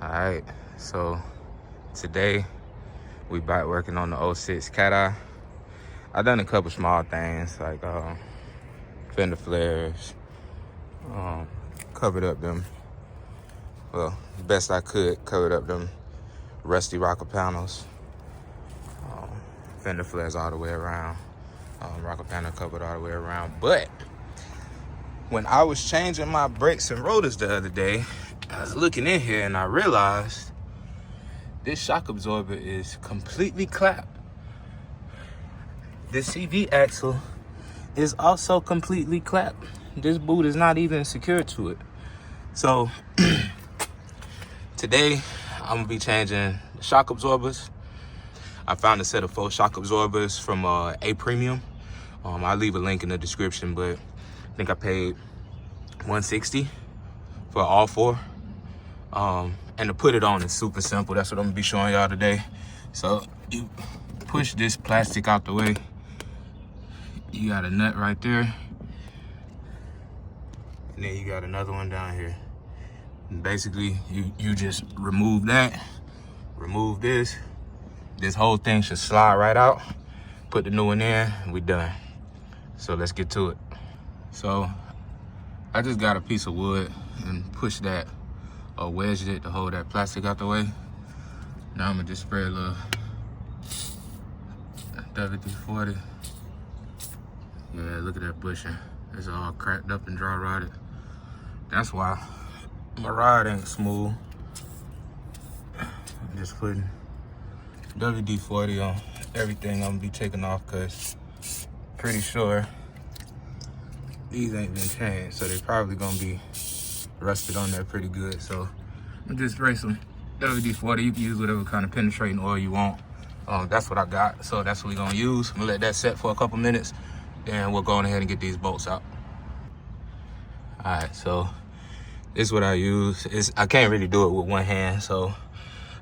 Alright, so today we back working on the '06 Cat Eye. I done a couple small things like fender flares, covered up them, well, the best I could, covered up them rusty rocker panels, fender flares all the way around, rocker panel covered all the way around. But when I was changing my brakes and rotors the other day, I was looking in here and I realized this shock absorber is completely clapped. This CV axle is also completely clapped. This boot is not even secured to it. So today I'm gonna be changing the shock absorbers. I found a set of 4 shock absorbers from A Premium. I'll leave a link in the description, but I think I paid $160 for all 4. And to put it on is super simple. That's what I'm gonna be showing y'all today. So you push this plastic out the way. You got a nut right there. And then you got another one down here. And basically, you just remove that, remove this. This whole thing should slide right out. Put the new one in, and we done. So let's get to it. So I just got a piece of wood and pushed that, or wedged it to hold that plastic out the way. Now I'm gonna just spray a little WD-40. Yeah, look at that bushing. It's all cracked up and dry rotted. That's why my ride ain't smooth. I'm just putting WD-40 on everything I'm gonna be taking off, cause pretty sure these ain't been changed, so they probably gonna be rusted on there pretty good. So I'm just spray some WD-40. You can use whatever kind of penetrating oil you want. That's what I got, so that's what we're gonna use. I'm gonna let that set for a couple minutes, then we'll go on ahead and get these bolts out. All right, so this is what I use. I can't really do it with one hand, so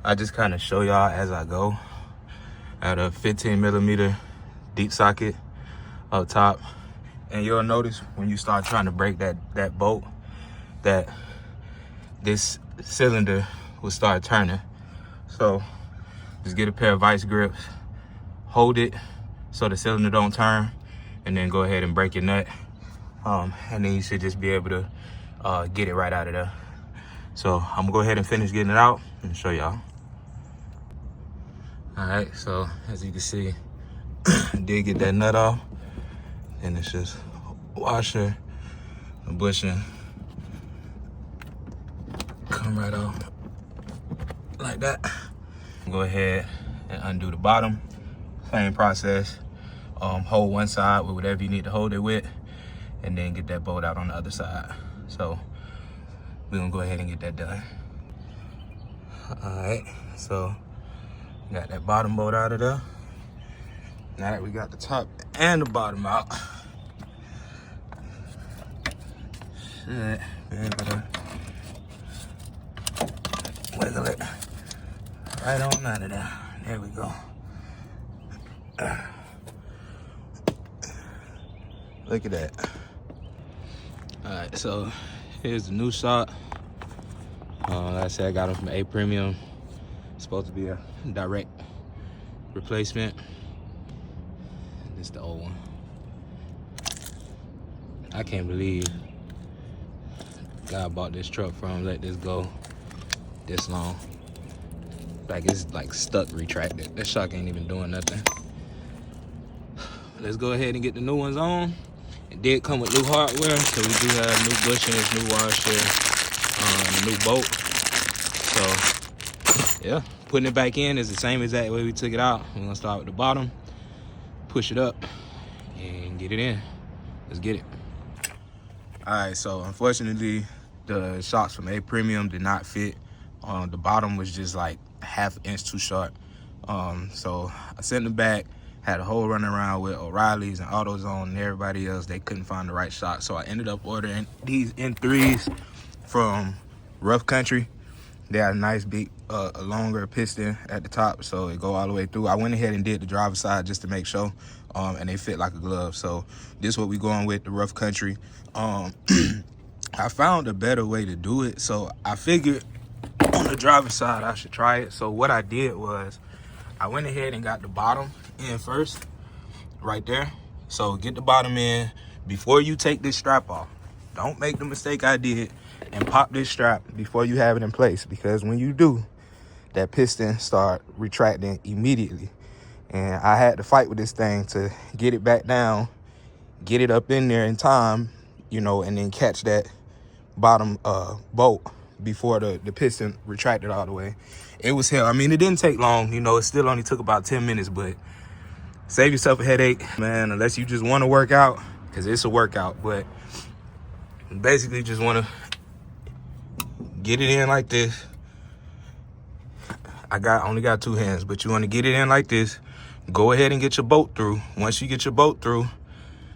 I just kind of show y'all as I go. At a 15mm deep socket up top, and you'll notice when you start trying to break that bolt, that this cylinder will start turning. So just get a pair of vice grips, hold it so the cylinder don't turn, and then go ahead and break your nut. And then you should just be able to get it right out of there. So I'm gonna go ahead and finish getting it out and show y'all. All right, so as you can see, I did get that nut off, and it's just washer and bushing. Come right off like that. Go ahead and undo the bottom. Same process. Hold one side with whatever you need to hold it with, and then get that bolt out on the other side. So we're gonna go ahead and get that done. All right, so got that bottom bolt out of there. Now that we got the top and the bottom out, should be able to wiggle it right on out of there. There we go. Look at that. All right, so here's the new shot. Like I said, I got them from A Premium. It's supposed to be a direct replacement. This is the old one. I can't believe God bought this truck from, let this go this long. Like it's like stuck retracted. That shock ain't even doing nothing. Let's go ahead and get the new ones on. It did come with new hardware, so we do have new bushings, new washer, new bolt. So yeah, putting it back in is the same exact way we took it out. We're gonna start with the bottom, push it up, and get it in. Let's get it. All right, so unfortunately, the shocks from A Premium did not fit. The bottom was just like ½ inch too short. So I sent them back, had a whole run around with O'Reilly's and AutoZone and everybody else. They couldn't find the right shock. So I ended up ordering these N3s from Rough Country. They had a nice big, a longer piston at the top, so it go all the way through. I went ahead and did the driver's side just to make sure, and they fit like a glove. So this is what we going with, the Rough Country. I found a better way to do it, so I figured on the driver's side, I should try it. So what I did was I went ahead and got the bottom in first, right there. So get the bottom in before you take this strap off. Don't make the mistake I did and pop this strap before you have it in place, because when you do, that piston start retracting immediately. And I had to fight with this thing to get it back down, get it up in there in time, you know, and then catch that bottom bolt before the piston retracted all the way. It was hell. I mean, it didn't take long, you know, it still only took about 10 minutes, but save yourself a headache, man, unless you just want to work out, because it's a workout. But basically just want to get it in like this. I only got 2 hands, but you want to get it in like this. Go ahead and get your bolt through. Once you get your bolt through,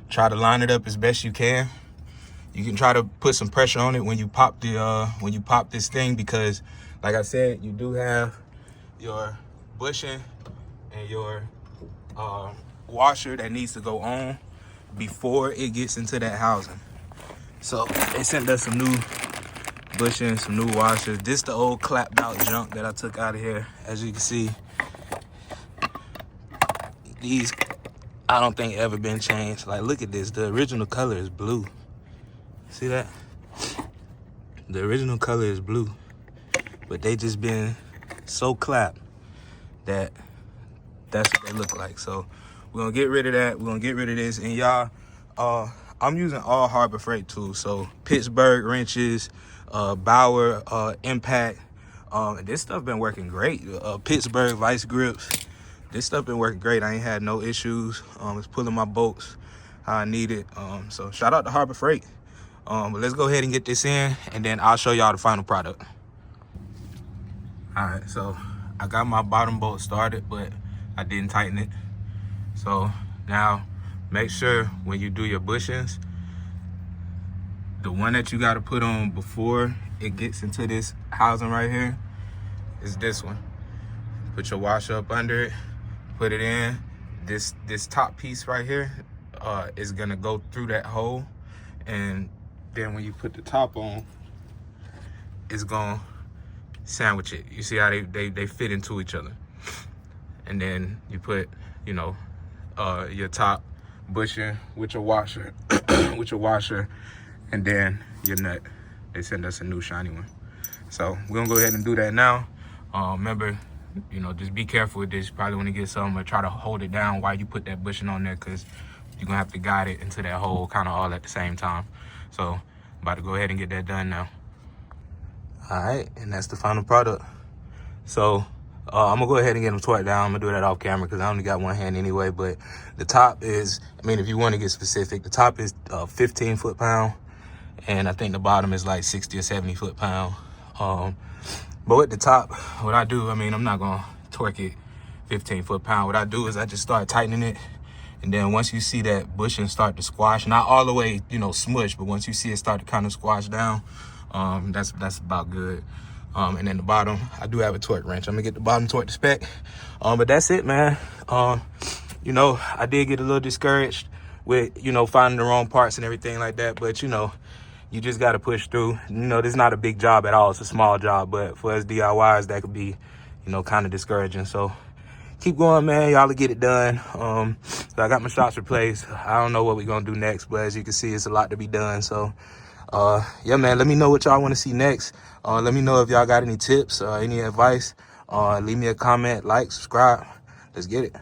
try to line it up as best you can. You can try to put some pressure on it when you pop this thing, because like I said, you do have your bushing and your washer that needs to go on before it gets into that housing. So they sent us some new bushing, some new washers. This the old clapped out junk that I took out of here. As you can see, these I don't think ever been changed. Like, look at this. The original color is blue. See that? The original color is blue, but they just been so clapped that that's what they look like. So we're gonna get rid of that. We're gonna get rid of this. And y'all, I'm using all Harbor Freight tools. So Pittsburgh wrenches, Bauer impact. This stuff been working great. Pittsburgh vice grips. This stuff been working great. I ain't had no issues. It's pulling my bolts how I need it. So shout out to Harbor Freight. But let's go ahead and get this in, and then I'll show y'all the final product. All right, so I got my bottom bolt started, but I didn't tighten it. So now make sure when you do your bushings, the one that you got to put on before it gets into this housing right here is this one. Put your washer up under it, put it in. This top piece right here is gonna go through that hole, and then when you put the top on, it's gonna sandwich it. You see how they fit into each other. And then you put, you know, your top bushing with your washer, and then your nut. They send us a new shiny one. So we're gonna go ahead and do that now. Remember, you know, just be careful with this. You probably want to get some, or try to hold it down while you put that bushing on there, because you're gonna have to guide it into that hole kind of all at the same time. So I'm about to go ahead and get that done now. All right, and that's the final product. So I'm gonna go ahead and get them torqued down. I'm gonna do that off camera because I only got one hand anyway. But the top is, I mean, if you want to get specific, the top is 15 foot-pound, and I think the bottom is like 60 or 70 foot-pound. But with the top, what I do, I mean, I'm not gonna torque it 15 foot-pound. What I do is I just start tightening it. And then once you see that bushing start to squash, not all the way, you know, smush, but once you see it start to kind of squash down, that's about good. And then the bottom, I do have a torque wrench. I'm gonna get the bottom torque to spec. But that's it, man. You know, I did get a little discouraged with, you know, finding the wrong parts and everything like that. But, you know, you just got to push through. You know, this is not a big job at all. It's a small job. But for us DIYs, that could be, you know, kind of discouraging. So keep going, man. Y'all will get it done. So I got my shocks replaced. I don't know what we're going to do next. But as you can see, it's a lot to be done. So, yeah, man, let me know what y'all want to see next. Let me know if y'all got any tips or any advice. Leave me a comment, like, subscribe. Let's get it.